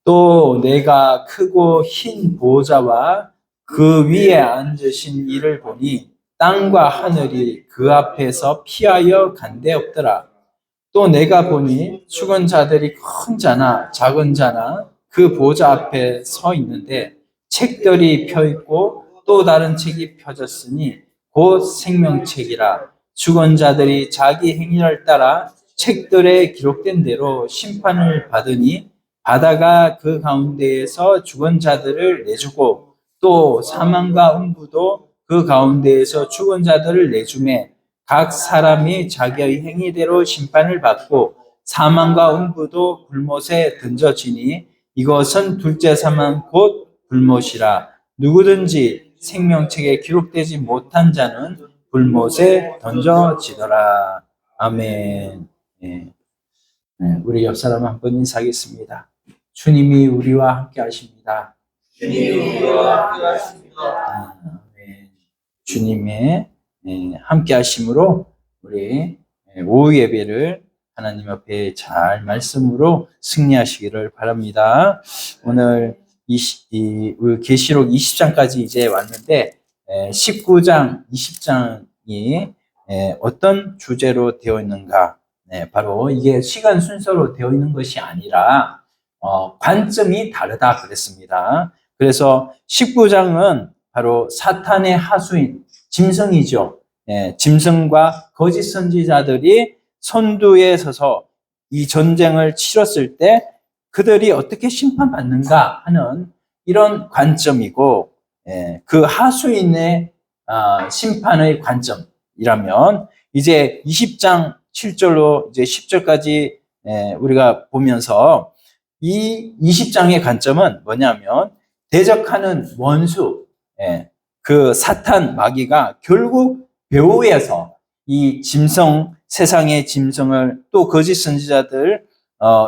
또 내가 크고 흰 보좌와 그 위에 앉으신 이를 보니 땅과 하늘이 그 앞에서 피하여 간데 없더라. 또 내가 보니 죽은 자들이 큰 자나 작은 자나 그 보좌 앞에 서 있는데 책들이 펴 있고 또 다른 책이 펴졌으니 곧 생명책이라. 죽은 자들이 자기 행위를 따라 책들에 기록된 대로 심판을 받으니 바다가 그 가운데에서 죽은 자들을 내주고 또 사망과 음부도 그 가운데에서 죽은 자들을 내주매 각 사람이 자기의 행위대로 심판을 받고 사망과 음부도 불못에 던져지니 이것은 둘째 사망 곧 불못이라. 누구든지 생명책에 기록되지 못한 자는 불못에 던져지더라. 아멘. 네. 우리 옆 사람 한 번 인사하겠습니다. 주님이 우리와 함께 하십니다. 주님이 우리와 함께 하십니다. 아멘. 주님의 함께 하심으로 우리 오후 예배를 하나님 앞에 잘 말씀으로 승리하시기를 바랍니다. 오늘 계시록 20장까지 이제 왔는데 19장, 20장이 어떤 주제로 되어 있는가? 바로 이게 시간 순서로 되어 있는 것이 아니라 관점이 다르다 그랬습니다. 그래서 19장은 바로 사탄의 하수인 짐승이죠. 짐승과 거짓 선지자들이 선두에 서서 이 전쟁을 치렀을 때 그들이 어떻게 심판받는가 하는 이런 관점이고, 그 하수인의 심판의 관점이라면 이제 20장 7절로 이제 10절까지 우리가 보면서 이 20장의 관점은 뭐냐면 대적하는 원수, 그 사탄 마귀가 결국 배후에서 이 짐승, 세상의 짐승을 또 거짓 선지자들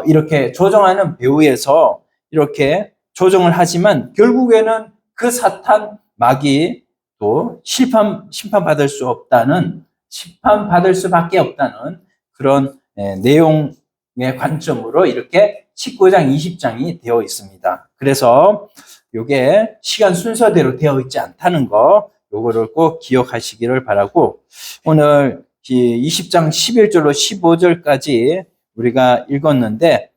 이렇게 조종하는 배후에서 이렇게 조종을 하지만 결국에는 그 사탄 마귀 또 심판받을 수밖에 없다는 그런 내용의 관점으로 이렇게 19장, 20장이 되어 있습니다. 그래서 요게 시간 순서대로 되어 있지 않다는 거, 요거를 꼭 기억하시기를 바라고, 오늘 20장 11절로 15절까지 우리가 읽었는데,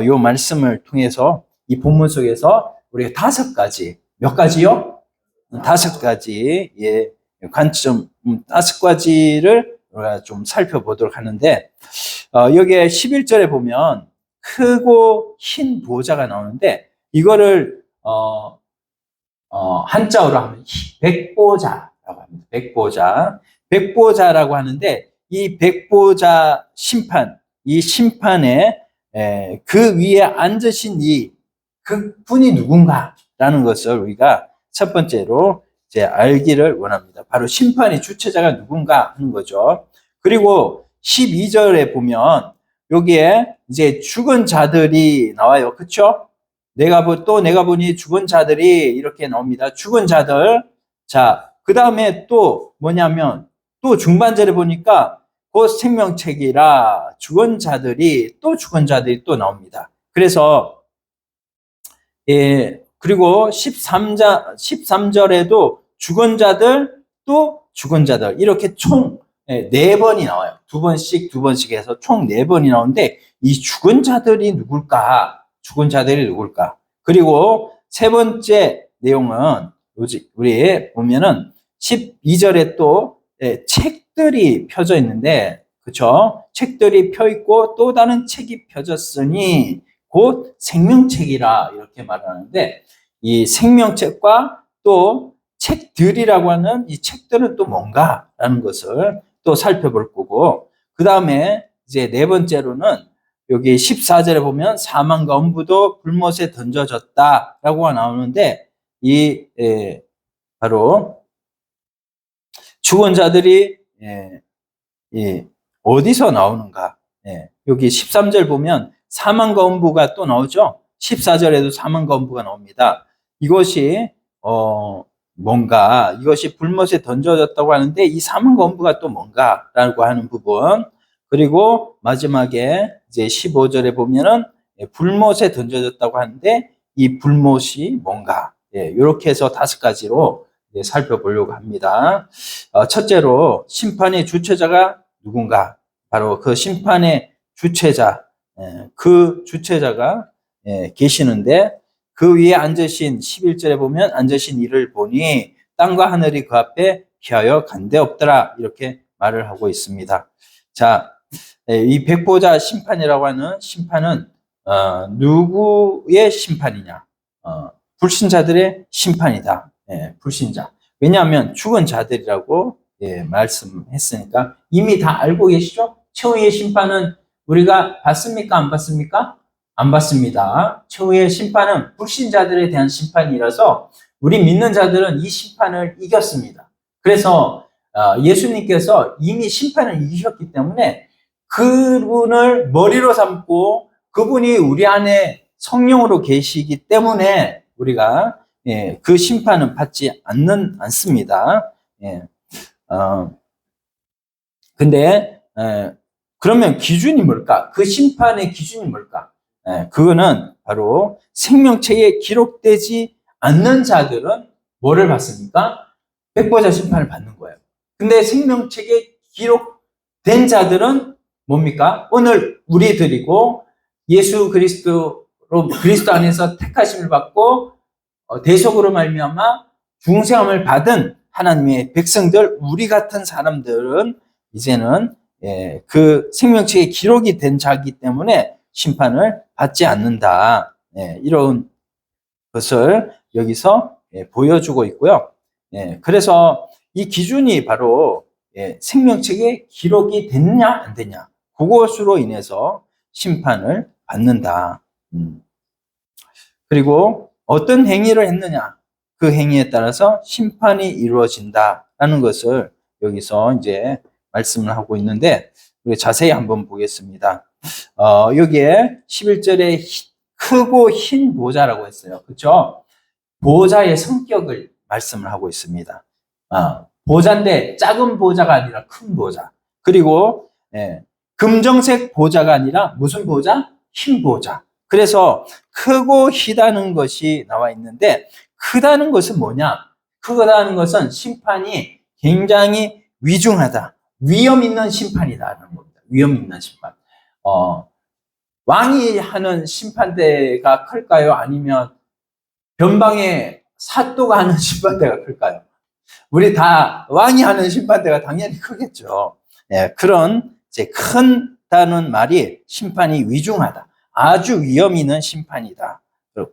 요 말씀을 통해서 이 본문 속에서 우리가 5가지, 몇 가지요? 5가지, 관점, 5가지를 우리가 좀 살펴보도록 하는데, 여기에 11절에 보면 크고 흰 보좌가 나오는데, 이거를, 한자어로 하면 백보자라고 합니다. 백보자라고 하는데, 이 백보자 심판, 이 심판에, 그 위에 앉으신 그 분이 누군가라는 것을 우리가 첫 번째로 이제 알기를 원합니다. 바로 심판의 주체자가 누군가 하는 거죠. 그리고 12절에 보면 여기에 이제 죽은 자들이 나와요. 그렇죠? 내가 보니 죽은 자들이 이렇게 나옵니다. 죽은 자들. 자, 그 다음에 또 뭐냐면 또 중반절에 보니까 곧 생명책이라 죽은 자들이 또 나옵니다. 그래서 그리고 13절에도 죽은 자들 또 죽은 자들 이렇게 총 4번이 나와요. 두 번씩 해서 총 4번이 나오는데 이 죽은 자들이 누굴까? 그리고 세 번째 내용은 우리 보면은 12절에 또 책들이 펴져 있는데, 그렇죠? 책들이 펴 있고 또 다른 책이 펴졌으니 곧 생명책이라 이렇게 말하는데, 이 생명책과 또 책들이라고 하는 이 책들은 또 뭔가라는 것을 또 살펴볼 거고, 그 다음에 이제 네 번째로는 여기 14절에 보면 사망과 음부도 불못에 던져졌다라고 나오는데, 바로 죽은 자들이 어디서 나오는가? 여기 13절 보면 사망과 음부가 또 나오죠. 14절에도 사망과 음부가 나옵니다. 이것이 뭔가, 이것이 불못에 던져졌다고 하는데 이 사망과 음부가 또 뭔가라고 하는 부분, 그리고 마지막에 이제 15절에 보면은 불못에 던져졌다고 하는데 이 불못이 뭔가 이렇게 해서 5가지로 살펴보려고 합니다. 첫째로 심판의 주체자가 누군가? 바로 그 심판의 주체자, 그 주체자가 계시는데 그 위에 앉으신 11절에 보면 앉으신 이를 보니 땅과 하늘이 그 앞에 피하여 간데 없더라 이렇게 말을 하고 있습니다. 자, 이 백보자 심판이라고 하는 심판은 누구의 심판이냐? 불신자들의 심판이다. 불신자. 왜냐하면 죽은 자들이라고 말씀했으니까 이미 다 알고 계시죠? 최후의 심판은 우리가 받습니까? 안 받습니까? 안 받습니다. 최후의 심판은 불신자들에 대한 심판이라서 우리 믿는 자들은 이 심판을 이겼습니다. 그래서 예수님께서 이미 심판을 이기셨기 때문에 그분을 머리로 삼고 그분이 우리 안에 성령으로 계시기 때문에 우리가 그 심판은 받지 않습니다. 근데 그러면 기준이 뭘까? 그 심판의 기준이 뭘까? 그거는 바로 생명책에 기록되지 않는 자들은 뭐를 받습니까? 백보자 심판을 받는 거예요. 근데 생명책에 기록된 자들은 뭡니까? 오늘 우리들이고 예수 그리스도 안에서 택하심을 받고 대속으로 말미암아 중생함을 받은 하나님의 백성들, 우리 같은 사람들은 이제는 그 생명책에 기록이 된 자이기 때문에 심판을 받지 않는다. 이런 것을 여기서 보여주고 있고요. 그래서 이 기준이 바로 생명책에 기록이 됐냐 안 됐냐 그것으로 인해서 심판을 받는다. 그리고 어떤 행위를 했느냐 그 행위에 따라서 심판이 이루어진다라는 것을 여기서 이제 말씀을 하고 있는데 우리 자세히 한번 보겠습니다. 여기에 11절에 크고 흰 보좌라고 했어요. 그렇죠? 보좌의 성격을 말씀을 하고 있습니다. 보좌인데 작은 보좌가 아니라 큰 보좌. 그리고 금정색 보좌가 아니라 무슨 보좌? 흰 보좌. 그래서 크고 희다는 것이 나와 있는데 크다는 것은 뭐냐? 크다는 것은 심판이 굉장히 위중하다. 위험 있는 심판이다라는 겁니다. 위험 있는 심판. 왕이 하는 심판대가 클까요? 아니면 변방의 사또가 하는 심판대가 클까요? 우리 다 왕이 하는 심판대가 당연히 크겠죠. 그런 이제 큰다는 말이 심판이 위중하다. 아주 위험 있는 심판이다.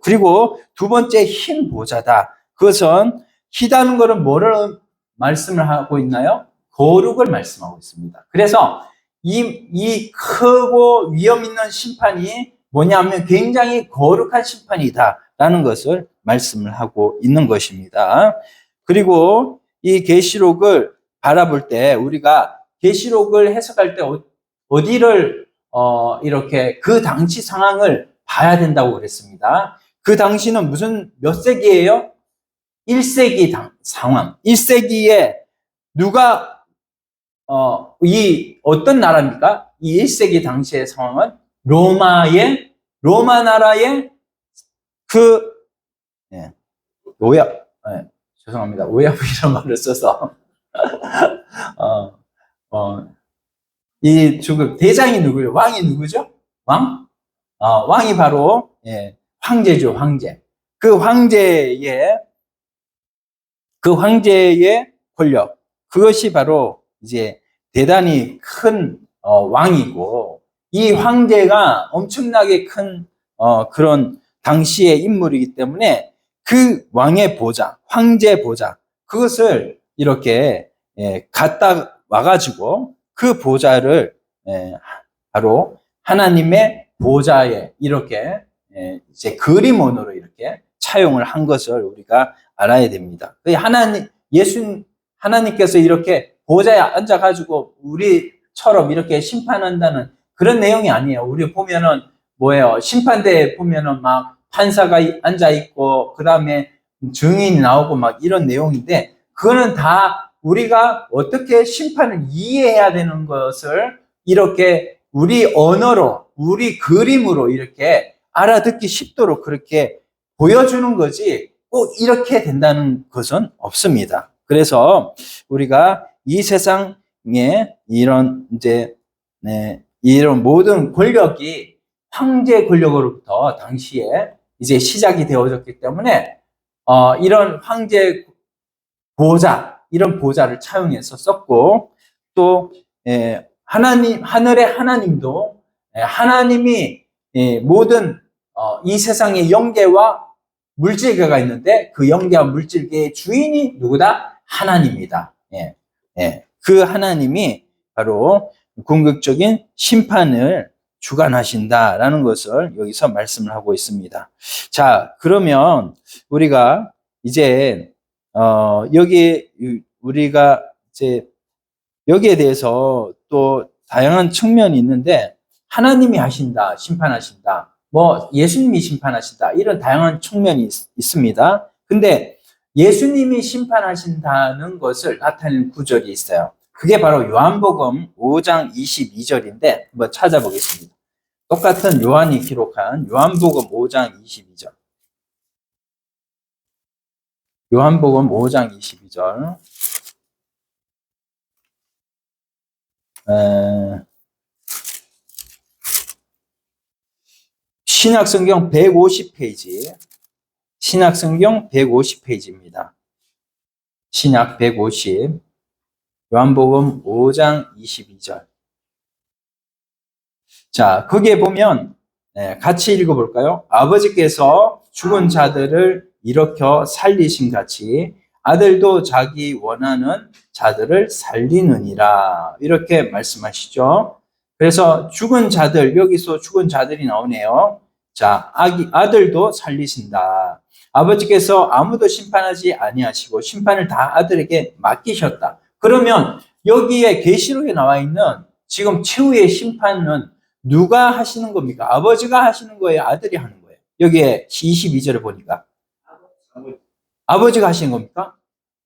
그리고 두 번째 흰 보좌다. 그것은 희다는 것은 뭐를 말씀을 하고 있나요? 거룩을 말씀하고 있습니다. 그래서 이 크고 위험 있는 심판이 뭐냐면 굉장히 거룩한 심판이다라는 것을 말씀을 하고 있는 것입니다. 그리고 이 계시록을 바라볼 때 우리가 계시록을 해석할 때 어디를 이렇게 그 당시 상황을 봐야 된다고 그랬습니다. 그 당시는 몇 세기예요? 1세기 상황. 1세기에 누가 어떤 나라입니까? 이 1세기 당시의 상황은 로마 나라의 죄송합니다. 오야부 이런 말을 써서 이 대장이 누구예요? 왕이 누구죠? 왕이 바로 황제죠, 황제. 그 황제의 권력, 그것이 바로 이제 대단히 큰 왕이고 이 황제가 엄청나게 큰 그런 당시의 인물이기 때문에 그 왕의 보좌, 황제 보좌, 그것을 이렇게 갖다 와가지고 그 보좌를 바로 하나님의 보좌에 이렇게 이제 그림원으로 이렇게 차용을 한 것을 우리가 알아야 됩니다. 하나님께서 이렇게 보좌에 앉아가지고 우리처럼 이렇게 심판한다는 그런 내용이 아니에요. 우리 보면은 심판대에 보면은 막 판사가 앉아있고, 그 다음에 증인이 나오고 막 이런 내용인데, 그거는 다 우리가 어떻게 심판을 이해해야 되는 것을 이렇게 우리 언어로, 우리 그림으로 이렇게 알아듣기 쉽도록 그렇게 보여주는 거지 꼭 이렇게 된다는 것은 없습니다. 그래서 우리가 이 세상에 이런 이제 이런 모든 권력이 황제 권력으로부터 당시에 이제 시작이 되어졌기 때문에 이런 황제 보좌, 이런 보좌를 차용해서 썼고, 또 하나님, 하늘의 하나님도 하나님이 모든 이 세상의 영계와 물질계가 있는데 그 영계와 물질계의 주인이 누구다? 하나님이다. 그 하나님이 바로 궁극적인 심판을 주관하신다라는 것을 여기서 말씀을 하고 있습니다. 자, 그러면 우리가 이제 여기 우리가 이제 여기에 대해서 또 다양한 측면이 있는데 하나님이 하신다, 심판하신다, 뭐 예수님이 심판하신다 이런 다양한 측면이 있습니다. 근데 예수님이 심판하신다는 것을 나타내는 구절이 있어요. 그게 바로 요한복음 5장 22절인데 한번 찾아보겠습니다. 똑같은 요한이 기록한 요한복음 5장 22절. 요한복음 5장 22절. 신약성경 150페이지. 신약성경 150페이지입니다. 신약 150. 요한복음 5장 22절. 자, 거기에 보면 같이 읽어볼까요? 아버지께서 죽은 자들을 일으켜 살리신 같이 아들도 자기 원하는 자들을 살리느니라. 이렇게 말씀하시죠. 그래서 죽은 자들, 여기서 죽은 자들이 나오네요. 자, 아들도 살리신다. 아버지께서 아무도 심판하지 아니하시고 심판을 다 아들에게 맡기셨다. 그러면 여기에 계시록에 나와 있는 지금 최후의 심판은 누가 하시는 겁니까? 아버지가 하시는 거예요? 아들이 하는 거예요? 여기에 22절을 보니까 아버지가 하시는 겁니까?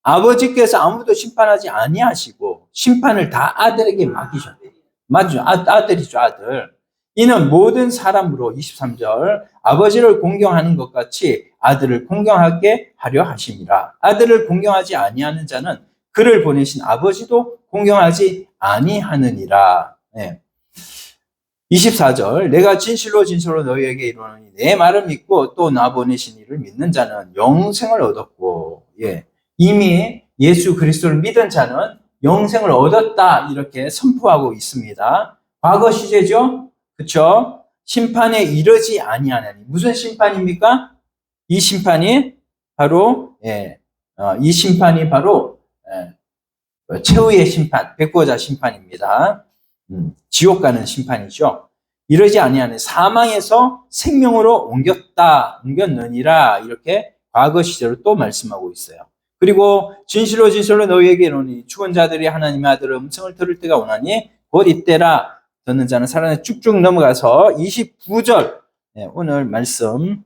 아버지께서 아무도 심판하지 아니하시고 심판을 다 아들에게 맡기셨다. 맞죠? 아들이죠, 아들. 이는 모든 사람으로 23절 아버지를 공경하는 것 같이 아들을 공경하게 하려 하심이라. 아들을 공경하지 아니하는 자는 그를 보내신 아버지도 공경하지 아니하느니라. 24절 내가 진실로 진실로 너희에게 이르노니 내 말을 믿고 또 나 보내신 이를 믿는 자는 영생을 얻었고 이미 예수 그리스도를 믿은 자는 영생을 얻었다 이렇게 선포하고 있습니다. 과거 시제죠? 그렇죠? 심판에 이르지 아니하나니 무슨 심판입니까? 이 심판이 바로 이 심판이 바로 최후의 심판, 백보자 심판입니다. 지옥 가는 심판이죠. 이러지 아니하는 사망에서 생명으로 옮겼느니라 이렇게 과거 시제로 또 말씀하고 있어요. 그리고 진실로 진실로 너희에게 이르노니 죽은 자들이 하나님의 아들의 음성을 들을 때가 오나니 곧 이때라. 듣는 자는 살아내 쭉쭉 넘어가서 29절 오늘 말씀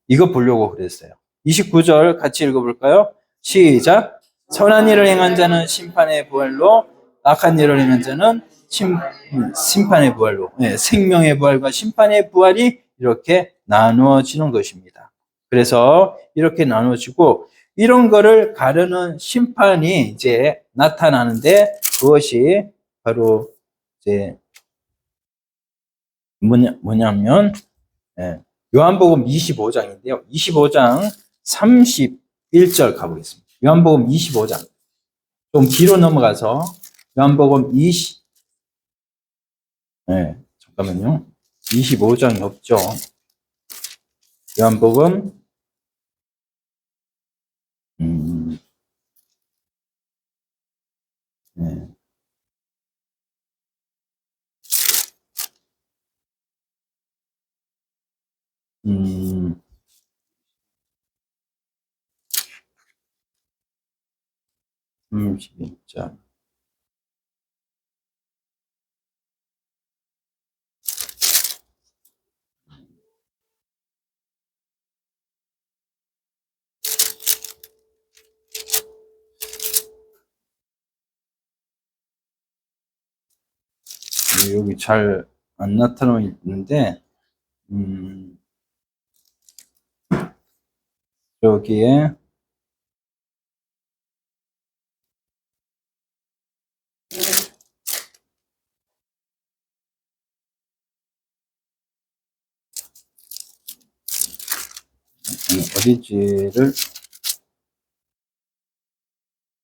이거 보려고 그랬어요. 29절 같이 읽어볼까요? 시작. 선한 일을 행한 자는 심판의 부활로 악한 일을 행한 자는 심판의 부활로 생명의 부활과 심판의 부활이 이렇게 나누어지는 것입니다. 그래서 이렇게 나누어지고 이런 거를 가르는 심판이 이제 나타나는데 그것이 바로 이제 뭐냐면 요한복음 25장인데요. 25장 31절 가보겠습니다. 요한복음 25장. 좀 뒤로 넘어가서 요한복음 잠깐만요. 25장이 없죠. 요한복음 네. 음, 진짜. 여기 잘 안 나타나 있는데 여기에 어디지를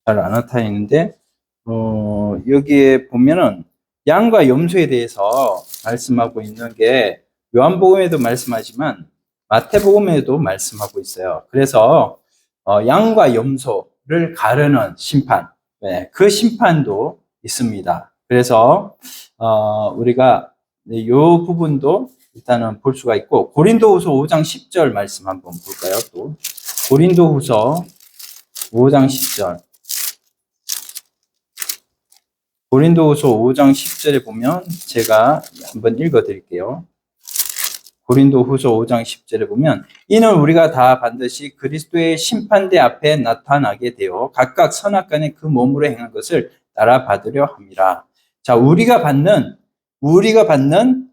잘 안 나타내는데, 여기에 보면은 양과 염소에 대해서 말씀하고 있는 게 요한복음에도 말씀하지만 마태복음에도 말씀하고 있어요. 그래서 양과 염소를 가르는 심판, 네, 그 심판도 있습니다. 그래서 우리가 이 부분도 일단은 볼 수가 있고, 고린도후서 5장 10절 말씀 한번 볼까요? 또 고린도후서 5장 10절. 고린도후서 5장 10절에 보면 제가 한번 읽어 드릴게요. 고린도후서 5장 10절에 보면 이는 우리가 다 반드시 그리스도의 심판대 앞에 나타나게 되어 각각 선악간에 그 몸으로 행한 것을 따라 받으려 함이라. 자, 우리가 받는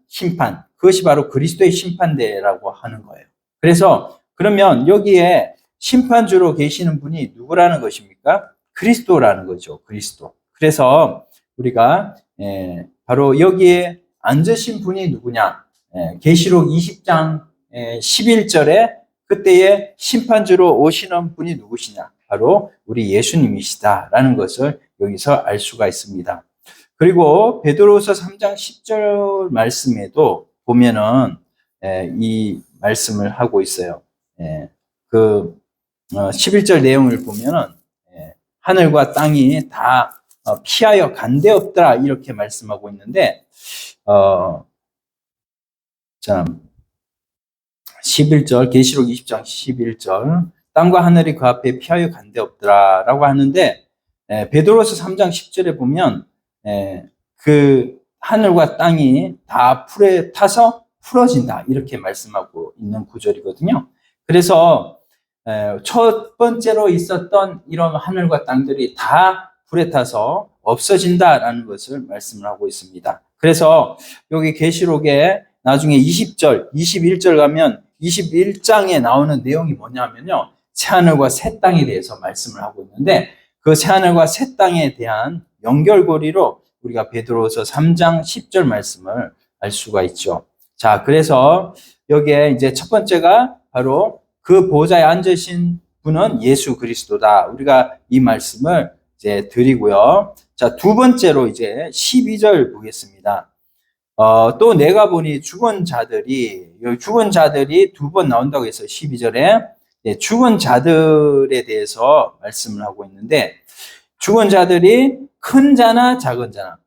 심판, 그것이 바로 그리스도의 심판대라고 하는 거예요. 그래서 그러면 여기에 심판주로 계시는 분이 누구라는 것입니까? 그리스도라는 거죠. 그리스도. 그래서 우리가 바로 여기에 앉으신 분이 누구냐? 계시록 20장 11절에 그때의 심판주로 오시는 분이 누구시냐? 바로 우리 예수님이시다라는 것을 여기서 알 수가 있습니다. 그리고 베드로후서 3장 10절 말씀에도 보면은 이 말씀을 하고 있어요. 그 11절 내용을 보면은 하늘과 땅이 다 피하여 간데 없더라 이렇게 말씀하고 있는데, 자 11절 계시록 20장 11절 땅과 하늘이 그 앞에 피하여 간데 없더라라고 하는데, 베드로서 3장 10절에 보면 그 하늘과 땅이 다 풀에 타서 풀어진다 이렇게 말씀하고 있는 구절이거든요. 그래서 첫 번째로 있었던 이런 하늘과 땅들이 다 불에 타서 없어진다라는 것을 말씀을 하고 있습니다. 그래서 여기 계시록에 나중에 20절, 21절 가면 21장에 나오는 내용이 뭐냐면요. 새하늘과 새 땅에 대해서 말씀을 하고 있는데, 그 새하늘과 새 땅에 대한 연결고리로 우리가 베드로서 3장 10절 말씀을 알 수가 있죠. 자, 그래서 여기에 이제 첫 번째가 바로 그 보좌에 앉으신 분은 예수 그리스도다. 우리가 이 말씀을 이제 드리고요. 자, 두 번째로 이제 12절 보겠습니다. 또 내가 보니 죽은 자들이 두 번 나온다고 해서 12절에 죽은 자들에 대해서 말씀을 하고 있는데, 죽은 자들이 큰 자나 작은 자나,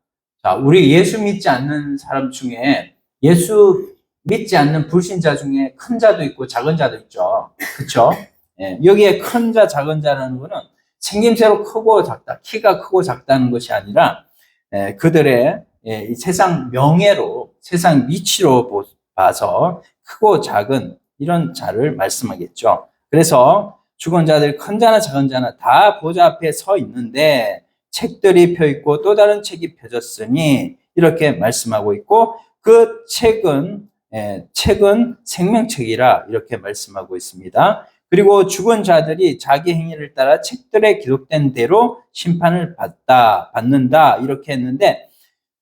자, 우리 예수 믿지 않는 사람 중에, 예수 믿지 않는 불신자 중에 큰 자도 있고 작은 자도 있죠. 그렇죠? 여기에 큰 자, 작은 자라는 거는 생김새로 크고 작다, 키가 크고 작다는 것이 아니라 그들의 이 세상 명예로, 세상 위치로 봐서 크고 작은 이런 자를 말씀하겠죠. 그래서 죽은 자들 큰 자나 작은 자나 다 보좌 앞에 서 있는데 책들이 펴 있고 또 다른 책이 펴졌으니 이렇게 말씀하고 있고, 그 책은 생명책이라 이렇게 말씀하고 있습니다. 그리고 죽은 자들이 자기 행위를 따라 책들에 기록된 대로 심판을 받는다 이렇게 했는데,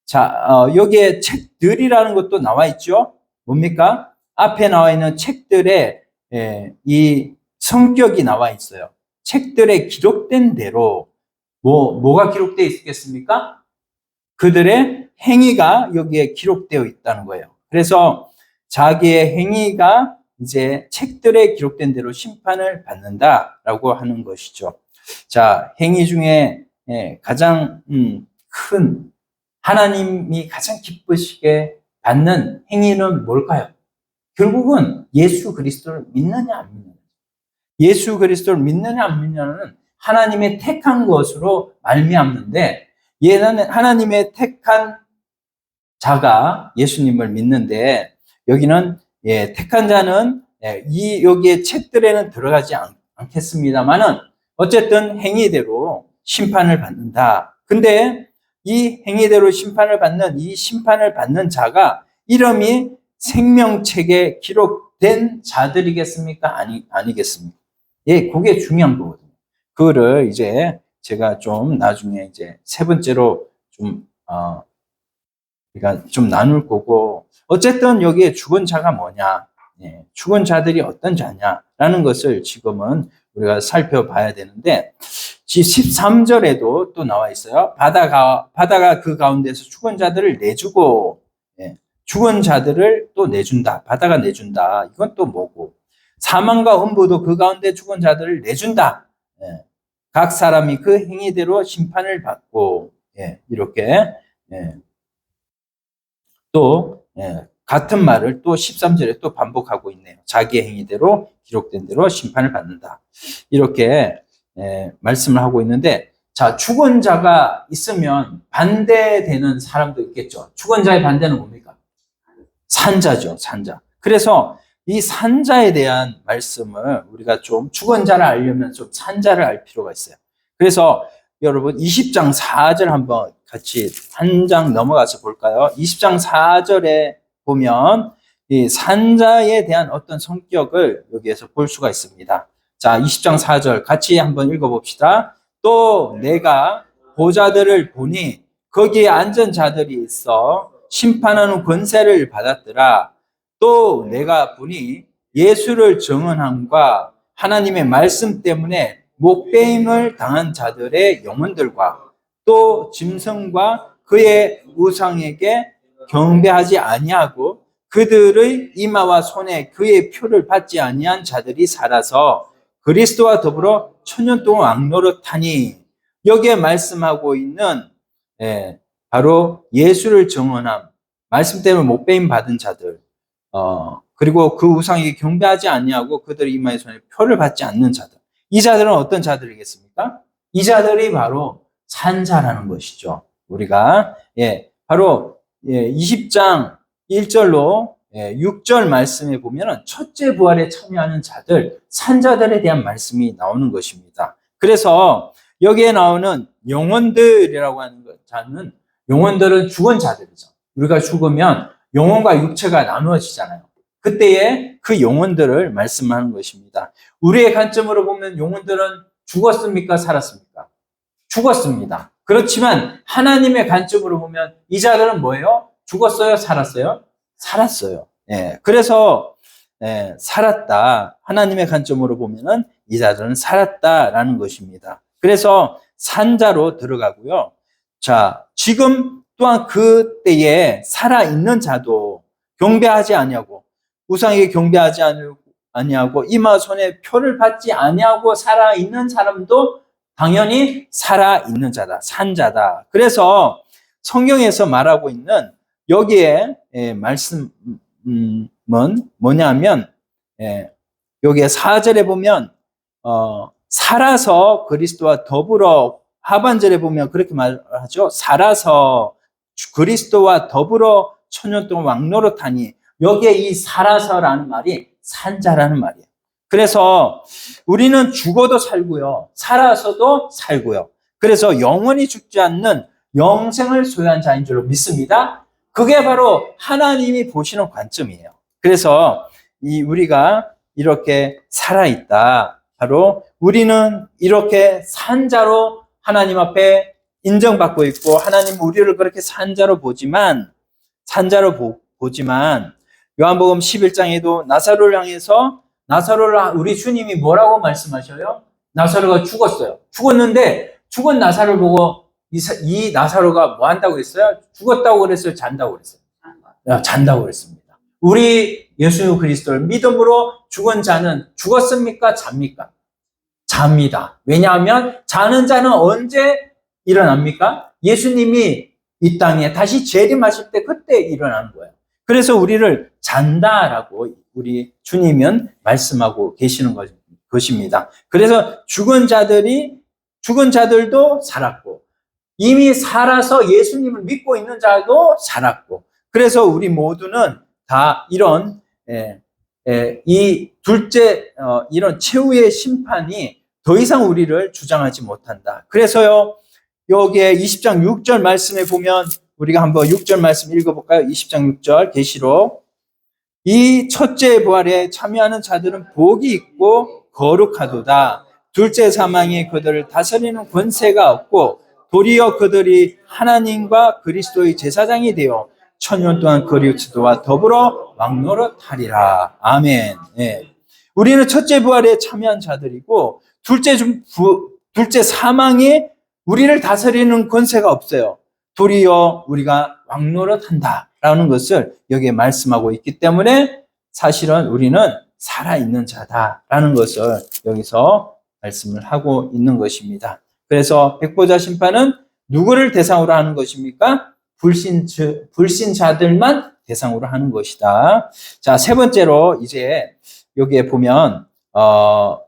자, 여기에 책들이라는 것도 나와 있죠. 뭡니까? 앞에 나와 있는 책들에 이 성격이 나와 있어요. 책들에 기록된 대로 뭐가 기록되어 있겠습니까? 그들의 행위가 여기에 기록되어 있다는 거예요. 그래서 자기의 행위가 이제 책들에 기록된 대로 심판을 받는다라고 하는 것이죠. 자, 행위 중에 가장 큰, 하나님이 가장 기쁘시게 받는 행위는 뭘까요? 결국은 예수 그리스도를 믿느냐 안 믿느냐. 예수 그리스도를 믿느냐 안 믿느냐는 하나님의 택한 것으로 말미암는데, 얘는 하나님의 택한 자가 예수님을 믿는데, 여기는 택한 자는 여기에 책들에는 들어가지 않겠습니다만은 어쨌든 행위대로 심판을 받는다. 근데 이 행위대로 심판을 받는 자가 이름이 생명책에 기록된 자들이겠습니까? 아니겠습니까? 예, 그게 중요한 거거든요. 그거를 이제 제가 좀 나중에 이제 세 번째로 좀, 그러니까 좀 나눌 거고, 어쨌든 여기에 죽은 자가 뭐냐, 예, 죽은 자들이 어떤 자냐라는 것을 지금은 우리가 살펴봐야 되는데, 13절에도 또 나와 있어요. 바다가 그 가운데서 죽은 자들을 내주고, 예, 죽은 자들을 또 내준다. 바다가 내준다. 이건 또 뭐고, 사망과 음부도 그 가운데 죽은 자들을 내준다. 예, 각 사람이 그 행위대로 심판을 받고, 예, 이렇게, 예, 또, 예, 같은 말을 또 13절에 또 반복하고 있네요. 자기의 행위대로 기록된 대로 심판을 받는다. 이렇게, 예, 말씀을 하고 있는데, 자, 죽은 자가 있으면 반대되는 사람도 있겠죠. 죽은 자의 반대는 뭡니까? 산자죠, 산자. 그래서 이 산자에 대한 말씀을 우리가 좀 죽은 자를 알려면 좀 산자를 알 필요가 있어요. 그래서 여러분 20장 4절 한번 같이 한 장 넘어가서 볼까요? 20장 4절에 보면 이 산자에 대한 어떤 성격을 여기에서 볼 수가 있습니다. 자, 20장 4절 같이 한번 읽어봅시다. 또 내가 보자들을 보니 거기에 앉은 자들이 있어 심판하는 권세를 받았더라. 또 내가 보니 예수를 증언함과 하나님의 말씀 때문에 목배임을 당한 자들의 영혼들과 또 짐승과 그의 우상에게 경배하지 아니하고 그들의 이마와 손에 그의 표를 받지 아니한 자들이 살아서 그리스도와 더불어 천년 동안 왕노릇하니, 여기에 말씀하고 있는, 예, 바로 예수를 증언함, 말씀 때문에 목배임 받은 자들, 그리고 그 우상에게 경배하지 아니하고 그들의 이마의 손에 표를 받지 않는 자들. 이 자들은 어떤 자들이겠습니까? 이 자들이 바로 산자라는 것이죠. 우리가, 예, 바로, 예, 20장 1절로, 예, 6절 말씀에 보면은 첫째 부활에 참여하는 자들, 산자들에 대한 말씀이 나오는 것입니다. 그래서 여기에 나오는 영혼들이라고 하는 자는, 영혼들은 죽은 자들이죠. 우리가 죽으면 영혼과 육체가 나누어지잖아요. 그때에 그 영혼들을 말씀하는 것입니다. 우리의 관점으로 보면 영혼들은 죽었습니까? 살았습니까? 죽었습니다. 그렇지만 하나님의 관점으로 보면 이 자들은 뭐예요? 죽었어요? 살았어요? 살았어요. 예, 그래서, 예, 살았다. 하나님의 관점으로 보면은 이 자들은 살았다라는 것입니다. 그래서 산자로 들어가고요. 자, 지금 또한 그때에 살아있는 자도 경배하지 아니하고 우상에게 경배하지 아니하고 이마 손에 표를 받지 아니하고 살아있는 사람도 당연히 살아있는 자다, 산자다. 그래서 성경에서 말하고 있는 여기에 말씀은 뭐냐면, 여기에 4절에 보면 살아서 그리스도와 더불어, 하반절에 보면 그렇게 말하죠. 살아서 그리스도와 더불어 천년 동안 왕노릇하니, 여기에 이 살아서라는 말이 산자라는 말이에요. 그래서 우리는 죽어도 살고요, 살아서도 살고요. 그래서 영원히 죽지 않는 영생을 소유한 자인 줄로 믿습니다. 그게 바로 하나님이 보시는 관점이에요. 그래서 우리가 이렇게 살아있다. 바로 우리는 이렇게 산자로 하나님 앞에 인정받고 있고, 하나님 우리를 그렇게 산자로 보지만 요한복음 11장에도 나사로를 향해서, 나사로를 우리 주님이 뭐라고 말씀하셔요? 나사로가 죽었어요. 죽었는데 죽은 나사로를 보고 이 나사로가 뭐 한다고 그랬어요? 죽었다고 그랬어요? 잔다고 그랬어요? 잔다고 그랬습니다. 우리 예수 그리스도를 믿음으로 죽은 자는 죽었습니까? 잡니까? 잡니다. 왜냐하면 자는 자는 언제 일어납니까? 예수님이 이 땅에 다시 재림하실 때 그때 일어나는 거예요. 그래서 우리를 잔다라고 우리 주님은 말씀하고 계시는 것입니다. 그래서 죽은 자들도 살았고, 이미 살아서 예수님을 믿고 있는 자도 살았고, 그래서 우리 모두는 다 이런 이 둘째 이런 최후의 심판이 더 이상 우리를 주장하지 못한다. 그래서요, 여기에 20장 6절 말씀에 보면 우리가 한번 6절 말씀 읽어볼까요? 20장 6절 계시록 이 첫째 부활에 참여하는 자들은 복이 있고 거룩하도다. 둘째 사망이 그들을 다스리는 권세가 없고 도리어 그들이 하나님과 그리스도의 제사장이 되어 천년 동안 그리스도와 더불어 왕노릇하리라. 아멘. 예. 우리는 첫째 부활에 참여한 자들이고 둘째 사망에 우리를 다스리는 권세가 없어요. 도리어 우리가 왕노릇한다라는 것을 여기에 말씀하고 있기 때문에 사실은 우리는 살아있는 자다라는 것을 여기서 말씀을 하고 있는 것입니다. 그래서 백보자 심판은 누구를 대상으로 하는 것입니까? 불신자들만 대상으로 하는 것이다. 자, 세 번째로 이제 여기에 보면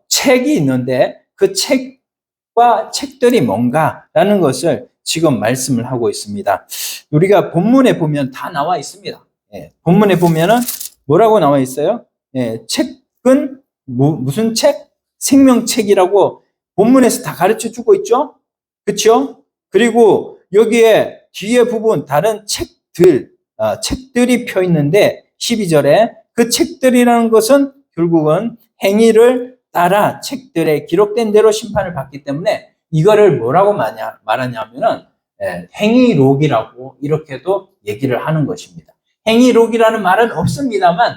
책이 있는데 그 책과 책들이 뭔가라는 것을 지금 말씀을 하고 있습니다. 우리가 본문에 보면 다 나와 있습니다. 예, 본문에 보면은 뭐라고 나와 있어요? 예, 책은 무슨 책? 생명책이라고 본문에서 다 가르쳐 주고 있죠? 그렇죠? 그리고 여기에 뒤에 부분 다른 책들이 펴 있는데 12절에 그 책들이라는 것은 결국은 행위를 따라 책들에 기록된 대로 심판을 받기 때문에 이거를 뭐라고 말하냐면은 행위록이라고 이렇게도 얘기를 하는 것입니다. 행위록이라는 말은 없습니다만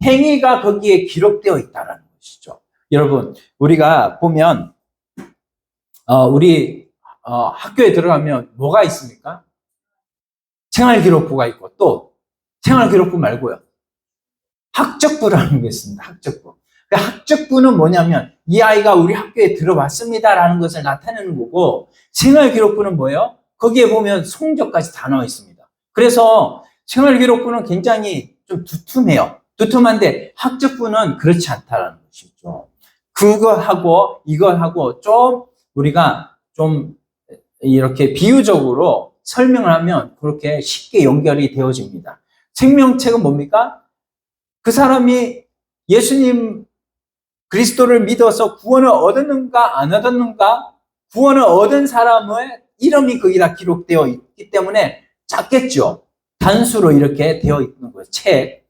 행위가 거기에 기록되어 있다는 것이죠. 여러분, 우리가 보면 우리 학교에 들어가면 뭐가 있습니까? 생활기록부가 있고 또 생활기록부 말고요. 학적부라는 게 있습니다. 학적부. 그 학적부는 뭐냐면 이 아이가 우리 학교에 들어왔습니다라는 것을 나타내는 거고 생활기록부는 뭐예요? 거기에 보면 성적까지 다 나와 있습니다. 그래서 생활기록부는 굉장히 좀 두툼해요. 두툼한데 학적부는 그렇지 않다라는 것이죠. 그거하고 이거하고 좀 우리가 좀 이렇게 비유적으로 설명을 하면 그렇게 쉽게 연결이 되어집니다. 생명책은 뭡니까? 그 사람이 예수님 그리스도를 믿어서 구원을 얻었는가 안 얻었는가? 구원을 얻은 사람의 이름이 거기다 기록되어 있기 때문에 작겠죠. 단수로 이렇게 되어 있는 거예요. 책.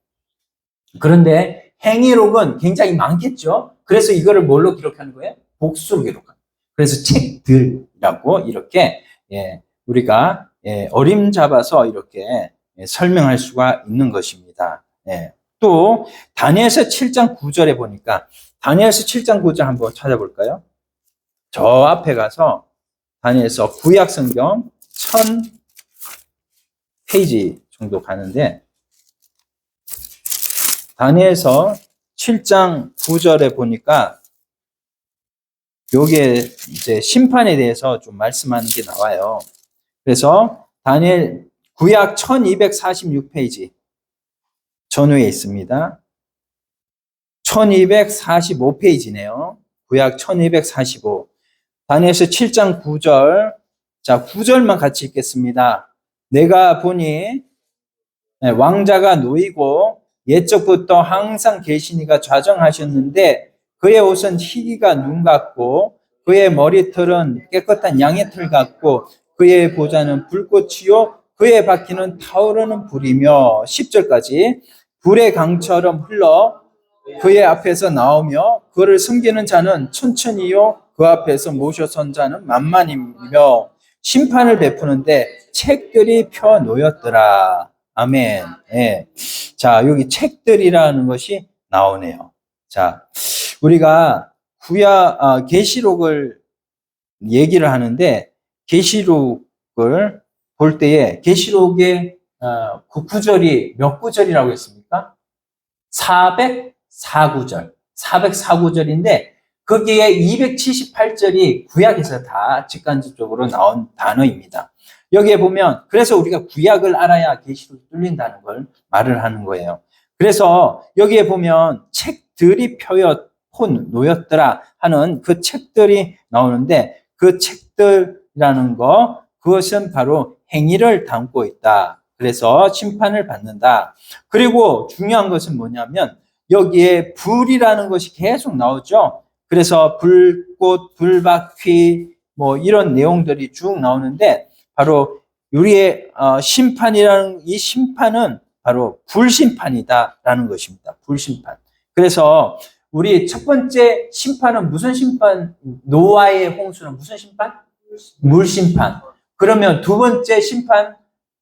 그런데 행위록은 굉장히 많겠죠. 그래서 이거를 뭘로 기록하는 거예요? 복수로 기록하는 거예요. 그래서 책들이라고 이렇게 우리가 어림잡아서 이렇게 설명할 수가 있는 것입니다. 또 다니엘서 7장 9절에 보니까 다니엘서 7장 9절 한번 찾아볼까요? 저 앞에 가서 다니엘서 구약 성경 1000페이지 정도 가는데 다니엘서 7장 9절에 보니까 여기에 이제 심판에 대해서 좀 말씀하는 게 나와요. 그래서 다니엘 구약 1246페이지 전후에 있습니다. 1245페이지네요. 구약 1245. 다니엘서 7장 9절. 자, 9절만 같이 읽겠습니다. 내가 보니 왕자가 놓이고 옛적부터 항상 계시니가 좌정하셨는데 그의 옷은 희기가 눈 같고 그의 머리털은 깨끗한 양의 털 같고 그의 보좌는 불꽃이요 그의 바퀴는 타오르는 불이며 10절까지 불의 강처럼 흘러 그의 앞에서 나오며 그를 숨기는 자는 천천히요 그 앞에서 모셔선 자는 만만이며 심판을 베푸는데 책들이 펴 놓였더라. 아멘. 예. 자, 여기 책들이라는 것이 나오네요. 자, 우리가 계시록을 얘기를 하는데 계시록을 볼 때에 계시록의 그 구절이 몇 구절이라고 했습니까? 404구절. 404구절인데 거기에 278절이 구약에서 다 직간접적으로 나온 단어입니다. 여기에 보면 그래서 우리가 구약을 알아야 계시록이 뚫린다는 걸 말을 하는 거예요. 그래서 여기에 보면 책들이 놓였더라 하는 그 책들이 나오는데 그 책들이라는 거 그것은 바로 행위를 담고 있다. 그래서 심판을 받는다. 그리고 중요한 것은 뭐냐면 여기에 불이라는 것이 계속 나오죠. 그래서 불꽃, 불바퀴 뭐 이런 내용들이 쭉 나오는데 바로 우리의 심판이라는 이 심판은 바로 불심판이다라는 것입니다. 불심판. 그래서 우리 첫 번째 심판은 무슨 심판? 노아의 홍수는 무슨 심판? 물심판. 그러면 두 번째 심판,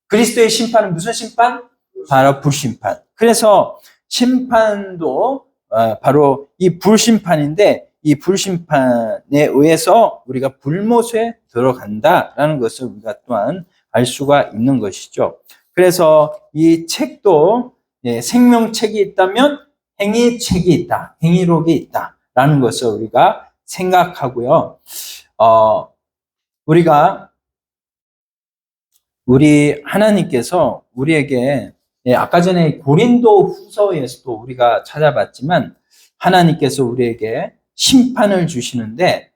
그리스도의 심판은 무슨 심판? 바로 불심판. 그래서 심판도 바로 이 불심판인데, 이 불심판에 의해서 우리가 불못에 들어간다라는 것을 우리가 또한 알 수가 있는 것이죠. 그래서 이 책도 생명책이 있다면 행위책이 있다, 행위록이 있다라는 것을 우리가 생각하고요. 우리 하나님께서 우리에게 아까 전에 고린도 후서에서도 우리가 찾아봤지만 하나님께서 우리에게 심판을 주시는데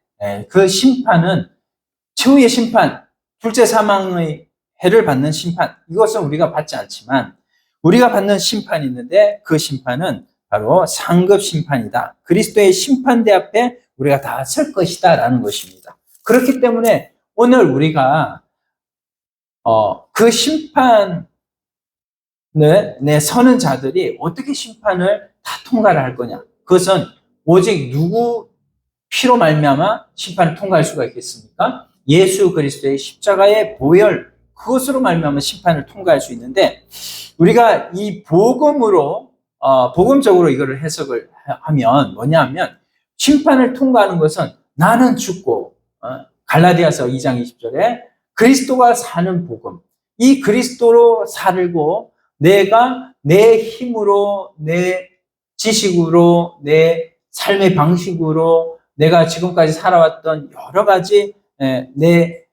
그 심판은 최후의 심판, 둘째 사망의 해를 받는 심판, 이것은 우리가 받지 않지만 우리가 받는 심판이 있는데 그 심판은 바로 상급 심판이다. 그리스도의 심판대 앞에 우리가 다 설 것이다 라는 것입니다. 그렇기 때문에 오늘 우리가 그 심판에 서는 자들이 어떻게 심판을 다 통과를 할 거냐. 그것은 오직 누구 피로 말미암아 심판을 통과할 수가 있겠습니까? 예수 그리스도의 십자가의 보혈, 그것으로 말미암아 심판을 통과할 수 있는데 우리가 이 복음으로 복음적으로 이거를 해석을 하면 뭐냐면 심판을 통과하는 것은 나는 죽고 갈라디아서 2장 20절에 그리스도가 사는 복음, 이 그리스도로 살고 내가 내 힘으로, 내 지식으로, 내 삶의 방식으로 내가 지금까지 살아왔던 여러 가지 내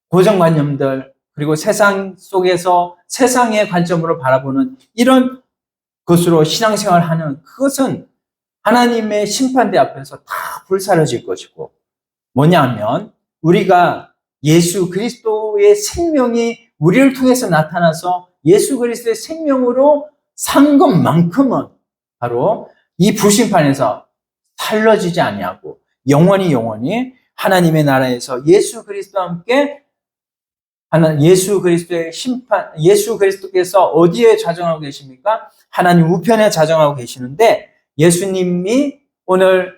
고정관념들, 그리고 세상 속에서 세상의 관점으로 바라보는 이런 것으로 신앙생활하는 그것은 하나님의 심판대 앞에서 다 불사르질 것이고, 뭐냐 하면 우리가 예수 그리스도의 생명이 우리를 통해서 나타나서 예수 그리스도의 생명으로 산 것만큼은 바로 이 불심판에서 살려지지 아니하고 영원히 하나님의 나라에서 예수 그리스도와 함께 예수 그리스도의 심판, 예수 그리스도께서 어디에 자정하고 계십니까? 하나님 우편에 자정하고 계시는데 예수님이 오늘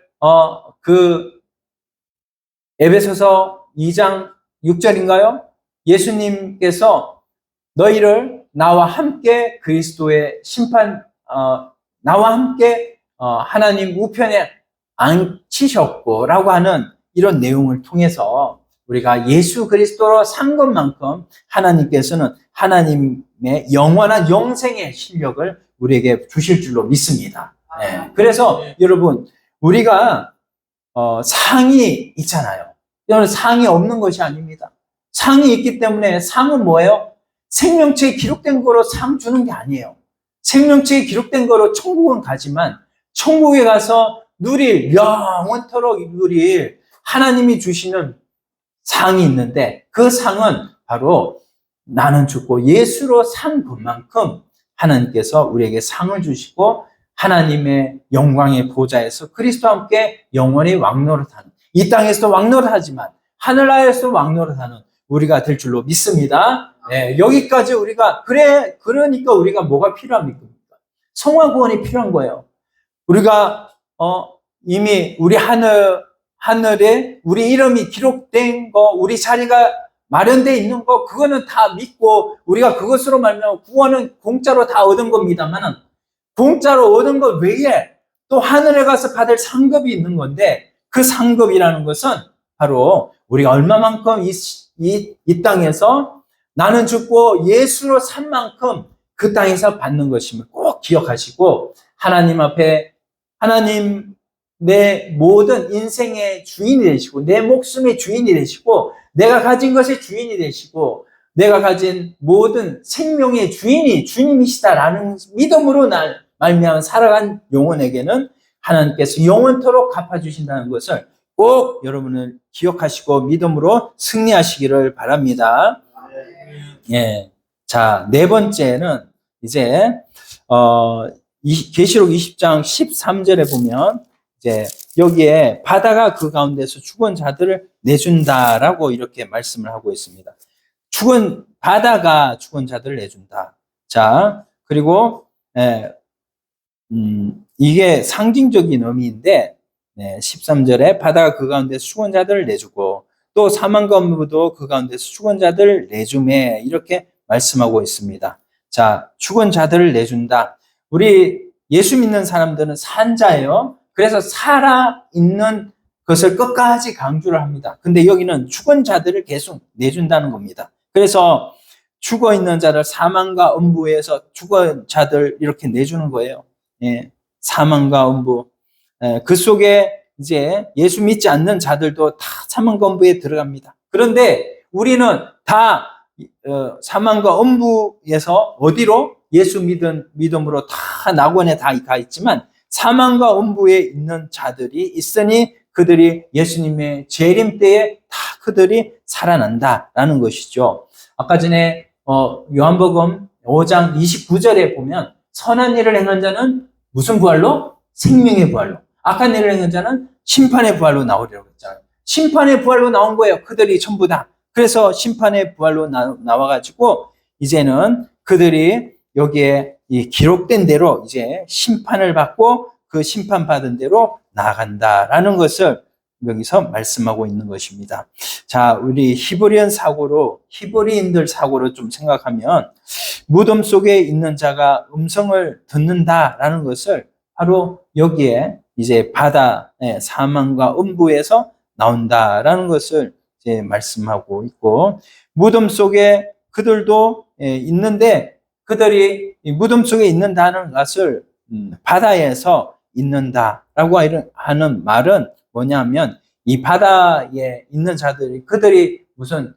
그 에베소서 2장 6절인가요? 예수님께서 너희를 나와 함께 그리스도의 심판, 나와 함께 하나님 우편에 앉히셨고 라고 하는 이런 내용을 통해서 우리가 예수 그리스도로 산 것만큼 하나님께서는 하나님의 영원한 영생의 실력을 우리에게 주실 줄로 믿습니다. 네. 그래서 여러분 우리가 상이 있잖아요. 이건 상이 없는 것이 아닙니다. 상이 있기 때문에 상은 뭐예요? 생명체에 기록된 거로 상 주는 게 아니에요. 생명체에 기록된 거로 천국은 가지만 천국에 가서 누릴, 영원토록 누릴 하나님이 주시는 상이 있는데 그 상은 바로 나는 죽고 예수로 산 것만큼 하나님께서 우리에게 상을 주시고 하나님의 영광의 보좌에서 그리스도와 함께 영원히 왕노릇하는, 이 땅에서도 왕노릇하지만 하늘나라에서도 왕노릇하는 우리가 될 줄로 믿습니다. 네, 여기까지 우리가 그러니까 우리가 뭐가 필요합니까? 성화 구원이 필요한 거예요. 우리가 이미 우리 하늘에 우리 이름이 기록된 거, 우리 자리가 마련되어 있는 거, 그거는 다 믿고 우리가 그것으로 말하면 구원은 공짜로 다 얻은 겁니다만은 공짜로 얻은 것 외에 또 하늘에 가서 받을 상급이 있는 건데 그 상급이라는 것은 바로 우리가 얼마만큼 이 땅에서 나는 죽고 예수로 산 만큼 그 땅에서 받는 것임을 꼭 기억하시고 하나님 앞에 하나님 내 모든 인생의 주인이 되시고 내 목숨의 주인이 되시고 내가 가진 것의 주인이 되시고 내가 가진 모든 생명의 주인이 주님이시다라는 믿음으로 말미암아 살아간 영혼에게는 하나님께서 영원토록 갚아주신다는 것을 꼭 여러분은 기억하시고 믿음으로 승리하시기를 바랍니다. 예. 자, 네 번째는 이제 계시록 20장 13절에 보면 이제 여기에 바다가 그 가운데서 죽은 자들을 내준다라고 이렇게 말씀을 하고 있습니다. 바다가 죽은 자들을 내준다. 자, 그리고 이게 상징적인 의미인데 13절에 바다가 그 가운데 죽은 자들을 내주고 또 사망과 음부도 그 가운데서 죽은 자들을 내주매 이렇게 말씀하고 있습니다. 자, 죽은 자들을 내준다. 우리 예수 믿는 사람들은 산자예요. 그래서 살아있는 것을 끝까지 강조를 합니다. 근데 여기는 죽은 자들을 계속 내준다는 겁니다. 그래서 죽어 있는 자를 사망과 음부에서 죽은 자들 이렇게 내주는 거예요. 사망과 음부. 그 속에 이제 예수 믿지 않는 자들도 다 사망과 음부에 들어갑니다. 그런데 우리는 다 사망과 음부에서 어디로? 예수 믿음으로 다 낙원에 다 가 있지만 사망과 음부에 있는 자들이 있으니 그들이 예수님의 재림 때에 다 그들이 살아난다라는 것이죠. 아까 전에 요한복음 5장 29절에 보면 선한 일을 행한 자는 무슨 부활로? 생명의 부활로. 악한 일을 행한 자는 심판의 부활로 나오리라고 했잖아요. 심판의 부활로 나온 거예요. 그들이 전부 다. 그래서 심판의 부활로 나와가지고 이제는 그들이 여기에 이 기록된 대로 이제 심판을 받고 그 심판받은 대로 나아간다라는 것을 여기서 말씀하고 있는 것입니다. 자, 우리 히브리인들 사고로 좀 생각하면 무덤 속에 있는 자가 음성을 듣는다라는 것을 바로 여기에 이제 바다 사망과 음부에서 나온다라는 것을 이제 말씀하고 있고 무덤 속에 그들도 있는데 그들이 무덤 속에 있는다는 것을 바다에서 있는다라고 하는 말은 뭐냐면 이 바다에 있는 자들이 그들이 무슨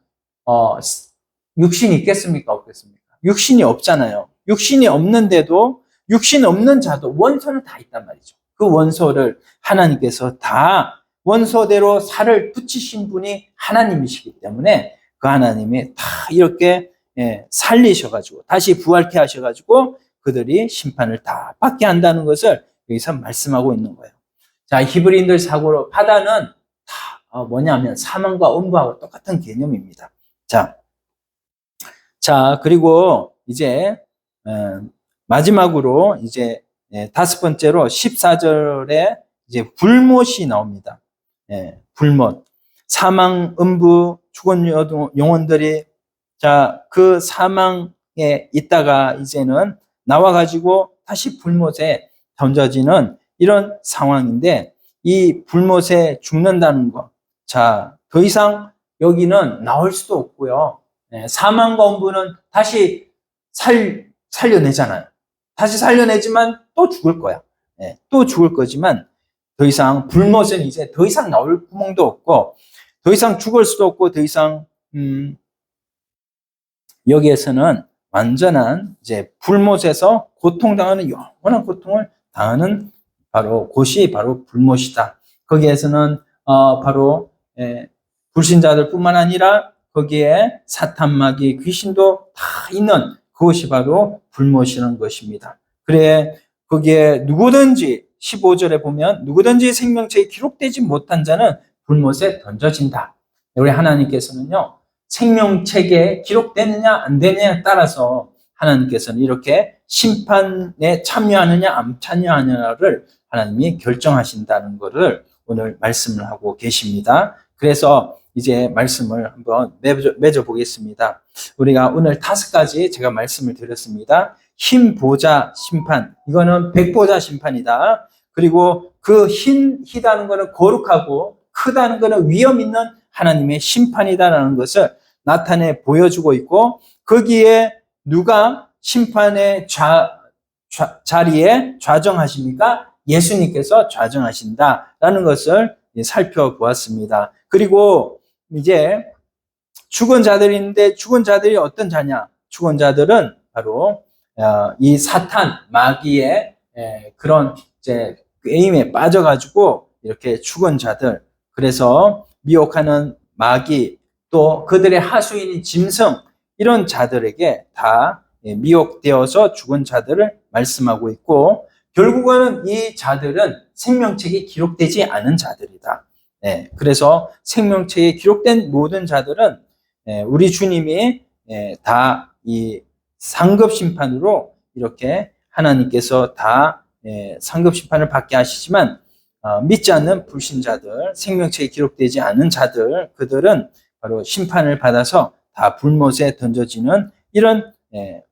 육신이 있겠습니까? 없겠습니까? 육신이 없잖아요. 육신이 없는데도 육신 없는 자도 원소는 다 있단 말이죠. 그 원소를 하나님께서 다 원소대로 살을 붙이신 분이 하나님이시기 때문에 그 하나님이 다 이렇게 살리셔가지고 다시 부활케 하셔가지고 그들이 심판을 다 받게 한다는 것을 여기서 말씀하고 있는 거예요. 자, 히브리인들 사고로 바다는 다 뭐냐면 사망과 음부하고 똑같은 개념입니다. 자, 그리고 이제 마지막으로 이제 다섯 번째로 14절에 이제 불못이 나옵니다. 불못. 사망, 음부, 죽은 영혼들이 자, 그 사망에 있다가 이제는 나와가지고 다시 불못에 던져지는 이런 상황인데 이 불못에 죽는다는 것. 자, 더 이상 여기는 나올 수도 없고요. 사망과 음부는 다시 살려내잖아요. 다시 살려내지만 또 죽을 거야. 또 죽을 거지만 더 이상 불못은 이제 더 이상 나올 구멍도 없고 더 이상 죽을 수도 없고 더 이상 여기에서는 완전한 이제 불못에서 고통당하는 영원한 고통을 당하는 바로 곳이 바로 불못이다. 거기에서는 바로 불신자들뿐만 아니라 거기에 사탄 마귀 귀신도 다 있는 그것이 바로 불못이라는 것입니다. 그래 거기에 누구든지 15절에 보면 누구든지 생명책에 기록되지 못한 자는 불못에 던져진다. 우리 하나님께서는요. 생명책에 기록되느냐 안 되느냐에 따라서 하나님께서는 이렇게 심판에 참여하느냐 안 참여하느냐를 하나님이 결정하신다는 것을 오늘 말씀을 하고 계십니다. 그래서 이제 말씀을 한번 맺어 보겠습니다. 우리가 오늘 5가지 제가 말씀을 드렸습니다. 흰 보좌 심판, 이거는 백보좌 심판이다. 그리고 그 희다는 것은 거룩하고 크다는 것은 위험 있는 하나님의 심판이다라는 것을 나타내 보여주고 있고 거기에 누가 심판의 자리에 좌정하십니까? 예수님께서 좌정하신다라는 것을 살펴보았습니다. 그리고 이제 죽은 자들이 있는데 죽은 자들이 어떤 자냐? 죽은 자들은 바로 이 사탄 마귀의 그런 이제 게임에 빠져가지고 이렇게 죽은 자들, 그래서 미혹하는 마귀, 또 그들의 하수인인 짐승, 이런 자들에게 다 미혹되어서 죽은 자들을 말씀하고 있고 결국은 이 자들은 생명책에 기록되지 않은 자들이다. 그래서 생명책에 기록된 모든 자들은 우리 주님이 다 이 상급 심판으로 이렇게 하나님께서 다 상급 심판을 받게 하시지만 믿지 않는 불신자들, 생명책에 기록되지 않은 자들, 그들은 바로 심판을 받아서 다 불못에 던져지는 이런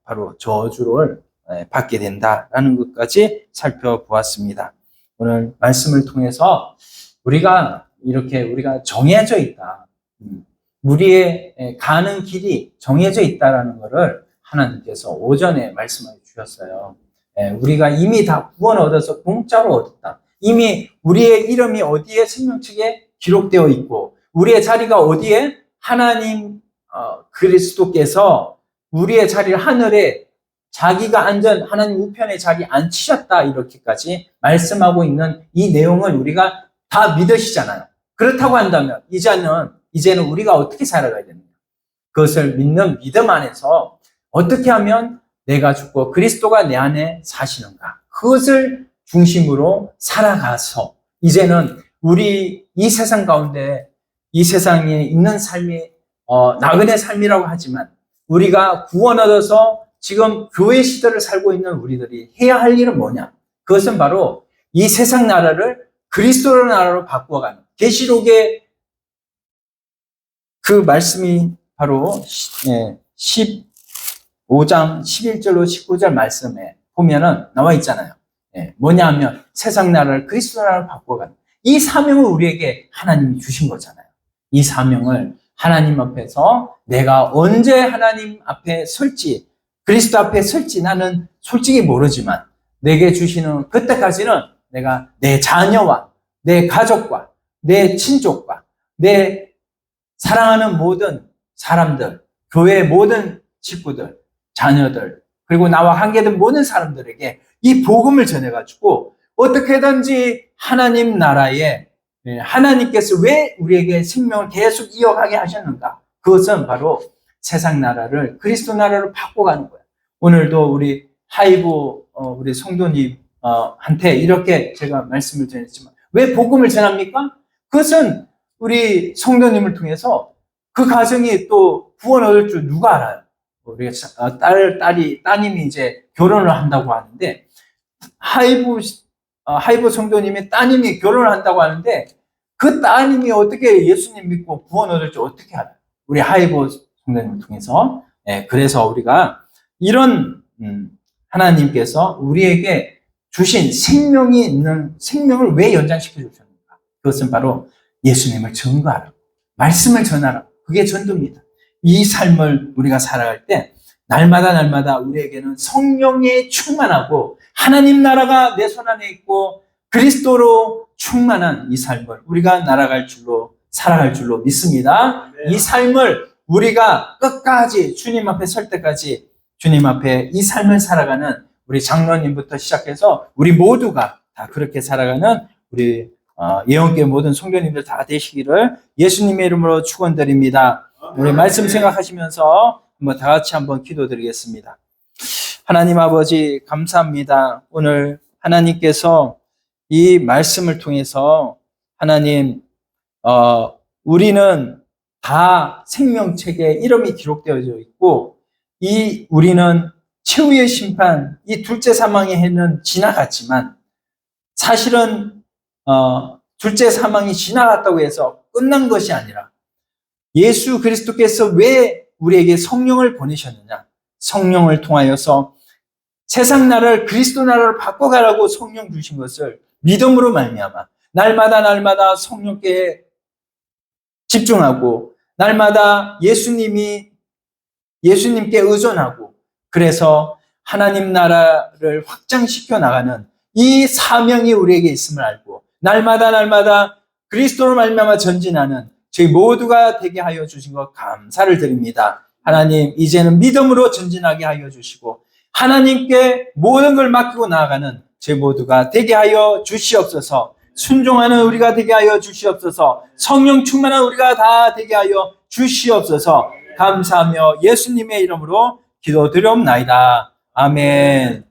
바로 저주를 받게 된다라는 것까지 살펴보았습니다. 오늘 말씀을 통해서 우리가 정해져 있다. 우리의 가는 길이 정해져 있다라는 것을 하나님께서 오전에 말씀해 주셨어요. 우리가 이미 다 구원 얻어서 공짜로 얻었다. 이미 우리의 이름이 어디에 생명책에 기록되어 있고 우리의 자리가 어디에 하나님 그리스도께서 우리의 자리를 하늘에 자기가 앉은 하나님 우편의 자리에 앉히셨다 이렇게까지 말씀하고 있는 이 내용을 우리가 다 믿으시잖아요. 그렇다고 한다면 이제는 우리가 어떻게 살아가야 되느냐? 그것을 믿는 믿음 안에서 어떻게 하면 내가 죽고 그리스도가 내 안에 사시는가? 그것을 중심으로 살아가서 이제는 우리 이 세상 가운데 이 세상에 있는 삶이 나그네 삶이라고 하지만 우리가 구원 얻어서 지금 교회 시대를 살고 있는 우리들이 해야 할 일은 뭐냐? 그것은 바로 이 세상 나라를 그리스도의 나라로 바꾸어가는 계시록의 그 말씀이 바로 15장 11절로 19절 말씀에 보면은 나와 있잖아요. 뭐냐 하면 세상 나라를 그리스도 나라로 바꿔가는 이 사명을 우리에게 하나님이 주신 거잖아요. 이 사명을 하나님 앞에서 내가 언제 하나님 앞에 설지 그리스도 앞에 설지 나는 솔직히 모르지만 내게 주시는 그때까지는 내가 내 자녀와 내 가족과 내 친족과 내 사랑하는 모든 사람들, 교회의 모든 식구들, 자녀들, 그리고 나와 관계된 모든 사람들에게 이 복음을 전해가지고 어떻게든지 하나님 나라에 하나님께서 왜 우리에게 생명을 계속 이어가게 하셨는가? 그것은 바로 세상 나라를 그리스도 나라로 바꿔가는 거예요. 오늘도 우리 하이브 우리 성도님한테 이렇게 제가 말씀을 전했지만 왜 복음을 전합니까? 그것은 우리 성도님을 통해서 그 가정이 또 구원 얻을 줄 누가 알아요? 우리 따님이 이제 결혼을 한다고 하는데 하이브 성도님의 따님이 결혼을 한다고 하는데 그 따님이 어떻게 예수님 믿고 구원 얻을지 어떻게 알아요? 우리 하이브 성도님을 통해서. 그래서 우리가 이런 하나님께서 우리에게 주신 생명이 있는 생명을 왜 연장시켜 주셨는가? 그것은 바로 예수님을 증거하라. 말씀을 전하라. 그게 전도입니다. 이 삶을 우리가 살아갈 때 날마다 우리에게는 성령에 충만하고 하나님 나라가 내 손 안에 있고 그리스도로 충만한 이 삶을 우리가 살아갈 줄로 믿습니다. 이 삶을 우리가 끝까지 주님 앞에 설 때까지 주님 앞에 이 삶을 살아가는 우리 장로님부터 시작해서 우리 모두가 다 그렇게 살아가는 우리 예언교회 모든 성도님들 다 되시기를 예수님의 이름으로 축원드립니다. 우리 말씀 생각하시면서 한번 다 같이 한번 기도드리겠습니다. 하나님 아버지 감사합니다. 오늘 하나님께서 이 말씀을 통해서 하나님 우리는 다 생명책에 이름이 기록되어져 있고 우리는 최후의 심판 이 둘째 사망의 해는 지나갔지만 사실은 둘째 사망이 지나갔다고 해서 끝난 것이 아니라 예수 그리스도께서 왜 우리에게 성령을 보내셨느냐? 성령을 통하여서 세상 나라를 그리스도 나라로 바꿔가라고 성령 주신 것을 믿음으로 말미암아 날마다 성령께 집중하고 날마다 예수님께 의존하고 그래서 하나님 나라를 확장시켜 나가는 이 사명이 우리에게 있음을 알고 날마다 그리스도로 말미암아 전진하는 저희 모두가 되게 하여 주신 것 감사를 드립니다. 하나님 이제는 믿음으로 전진하게 하여 주시고 하나님께 모든 걸 맡기고 나아가는 저희 모두가 되게 하여 주시옵소서. 순종하는 우리가 되게 하여 주시옵소서. 성령 충만한 우리가 다 되게 하여 주시옵소서. 감사하며 예수님의 이름으로 기도드리옵나이다. 아멘.